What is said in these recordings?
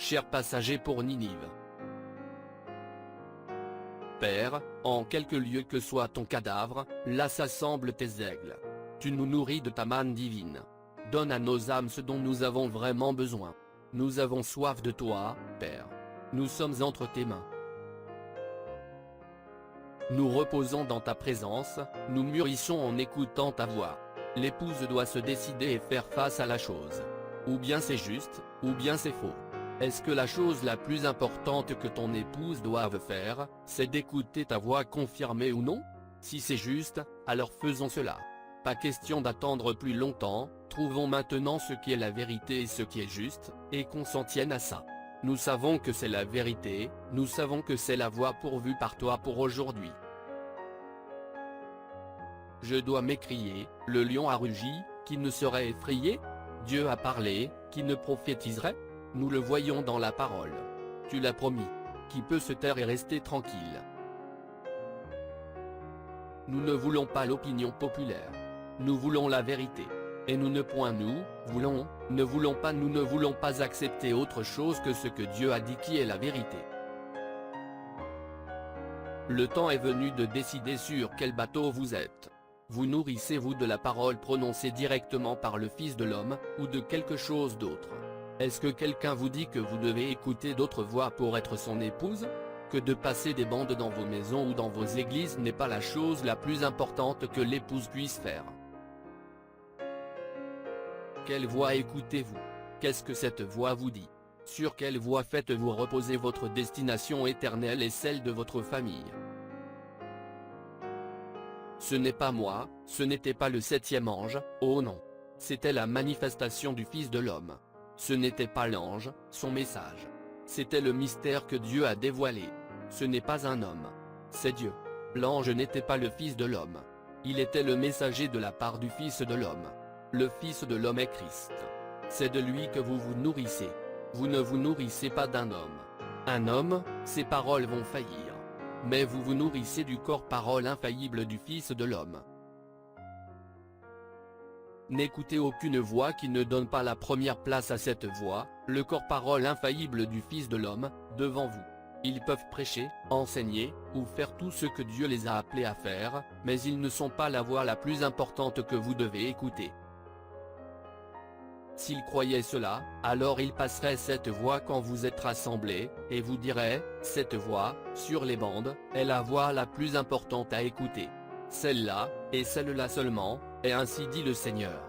chers passagers pour Ninive. Père, en quelque lieu que soit ton cadavre, là s'assemblent tes aigles. Tu nous nourris de ta manne divine. Donne à nos âmes ce dont nous avons vraiment besoin. Nous avons soif de toi, Père. Nous sommes entre tes mains. Nous reposons dans ta présence, nous mûrissons en écoutant ta voix. L'épouse doit se décider et faire face à la chose. Ou bien c'est juste, ou bien c'est faux. Est-ce que la chose la plus importante que ton épouse doive faire, c'est d'écouter ta voix confirmée ou non? Si c'est juste, alors faisons cela. Pas question d'attendre plus longtemps, trouvons maintenant ce qui est la vérité et ce qui est juste, et qu'on s'en tienne à ça. Nous savons que c'est la vérité, nous savons que c'est la voie pourvue par toi pour aujourd'hui. Je dois m'écrier, le lion a rugi, qui ne serait effrayé? Dieu a parlé, qui ne prophétiserait? Nous le voyons dans la parole. Tu l'as promis. Qui peut se taire et rester tranquille? Nous ne voulons pas l'opinion populaire. Nous voulons la vérité. Et nous ne voulons pas accepter autre chose que ce que Dieu a dit qui est la vérité. Le temps est venu de décider sur quel bateau vous êtes. Vous nourrissez-vous de la parole prononcée directement par le Fils de l'homme, ou de quelque chose d'autre? Est-ce que quelqu'un vous dit que vous devez écouter d'autres voix pour être son épouse? Que de passer des bandes dans vos maisons ou dans vos églises n'est pas la chose la plus importante que l'épouse puisse faire. Quelle voix écoutez-vous? Qu'est-ce que cette voix vous dit? Sur quelle voix faites-vous reposer votre destination éternelle et celle de votre famille? Ce n'est pas moi, ce n'était pas le 7e ange, oh non. C'était la manifestation du Fils de l'homme. Ce n'était pas l'ange, son message. C'était le mystère que Dieu a dévoilé. Ce n'est pas un homme. C'est Dieu. L'ange n'était pas le Fils de l'homme. Il était le messager de la part du Fils de l'homme. Le Fils de l'homme est Christ. C'est de lui que vous vous nourrissez. Vous ne vous nourrissez pas d'un homme. Un homme, ses paroles vont faillir. Mais vous vous nourrissez du corps-parole infaillible du Fils de l'homme. N'écoutez aucune voix qui ne donne pas la première place à cette voix, le corps-parole infaillible du Fils de l'homme, devant vous. Ils peuvent prêcher, enseigner, ou faire tout ce que Dieu les a appelés à faire, mais ils ne sont pas la voix la plus importante que vous devez écouter. S'ils croyaient cela, alors ils passeraient cette voix quand vous êtes rassemblés, et vous diraient, cette voix, sur les bandes, est la voix la plus importante à écouter. Celle-là, et celle-là seulement, et ainsi dit le Seigneur.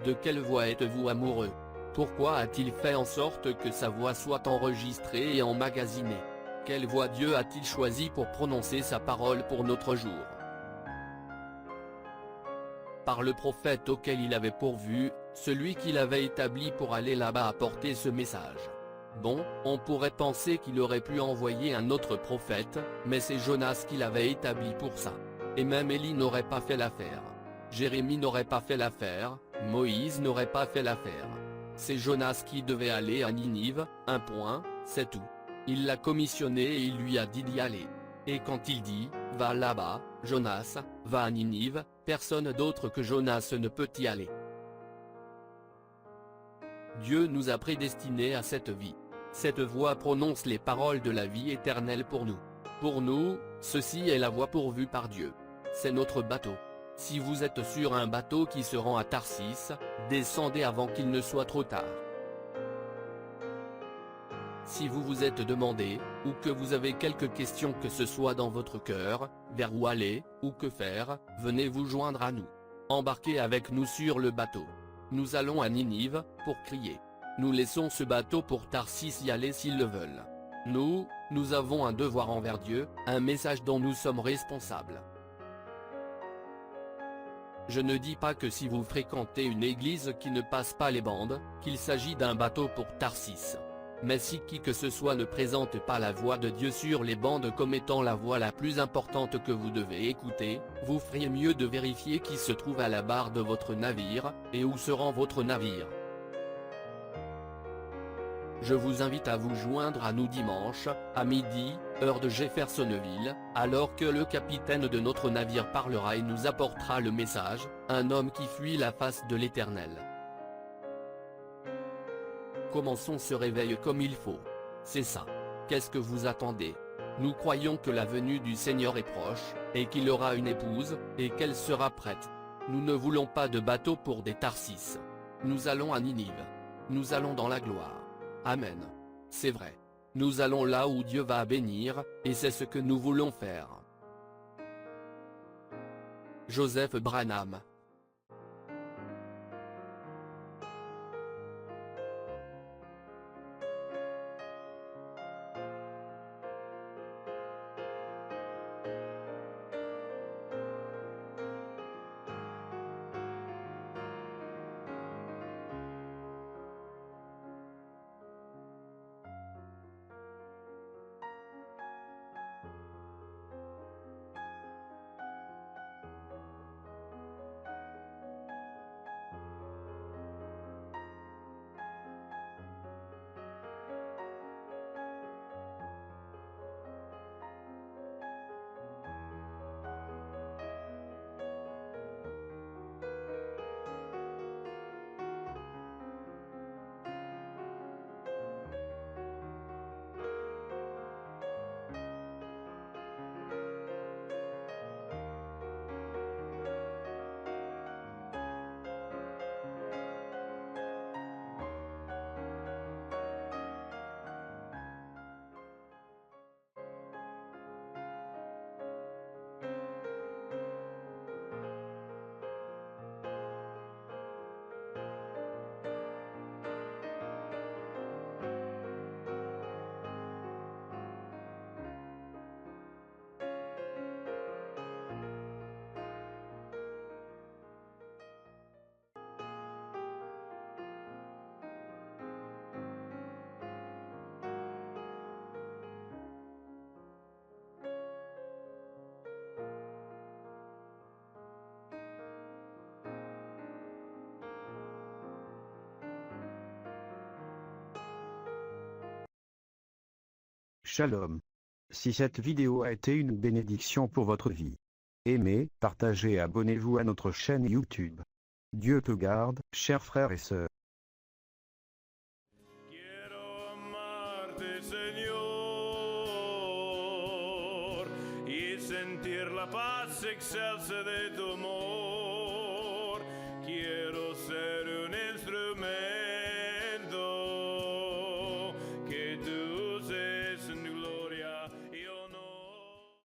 De quelle voix êtes-vous amoureux? Pourquoi a-t-il fait en sorte que sa voix soit enregistrée et emmagasinée? Quelle voix Dieu a-t-il choisi pour prononcer sa parole pour notre jour? Par le prophète auquel il avait pourvu, celui qu'il avait établi pour aller là-bas apporter ce message. Bon, on pourrait penser qu'il aurait pu envoyer un autre prophète, mais c'est Jonas qui l'avait établi pour ça. Et même Élie n'aurait pas fait l'affaire. Jérémie n'aurait pas fait l'affaire, Moïse n'aurait pas fait l'affaire. C'est Jonas qui devait aller à Ninive, un point, c'est tout. Il l'a commissionné et il lui a dit d'y aller. Et quand il dit, va là-bas, Jonas, va à Ninive, personne d'autre que Jonas ne peut y aller. Dieu nous a prédestinés à cette vie. Cette voix prononce les paroles de la vie éternelle pour nous. Pour nous, ceci est la voie pourvue par Dieu. C'est notre bateau. Si vous êtes sur un bateau qui se rend à Tarsis, descendez avant qu'il ne soit trop tard. Si vous vous êtes demandé, ou que vous avez quelques questions que ce soit dans votre cœur, vers où aller, ou que faire, venez vous joindre à nous. Embarquez avec nous sur le bateau. Nous allons à Ninive, pour crier. Nous laissons ce bateau pour Tarsis y aller s'ils le veulent. Nous avons un devoir envers Dieu, un message dont nous sommes responsables. Je ne dis pas que si vous fréquentez une église qui ne passe pas les bandes, qu'il s'agit d'un bateau pour Tarsis. Mais si qui que ce soit ne présente pas la voix de Dieu sur les bandes comme étant la voix la plus importante que vous devez écouter, vous feriez mieux de vérifier qui se trouve à la barre de votre navire, et où se rend votre navire. Je vous invite à vous joindre à nous dimanche, à midi, heure de Jeffersonville, alors que le capitaine de notre navire parlera et nous apportera le message, un homme qui fuit la face de l'Éternel. Commençons ce réveil comme il faut. C'est ça. Qu'est-ce que vous attendez? Nous croyons que la venue du Seigneur est proche, et qu'il aura une épouse, et qu'elle sera prête. Nous ne voulons pas de bateau pour des Tarsis. Nous allons à Ninive. Nous allons dans la gloire. Amen. C'est vrai. Nous allons là où Dieu va bénir, et c'est ce que nous voulons faire. Joseph Branham. Shalom. Si cette vidéo a été une bénédiction pour votre vie, aimez, partagez et abonnez-vous à notre chaîne YouTube. Dieu te garde, chers frères et sœurs. Quiero amarte, Señor, y sentir la paz excelsa de tu amor. Quiero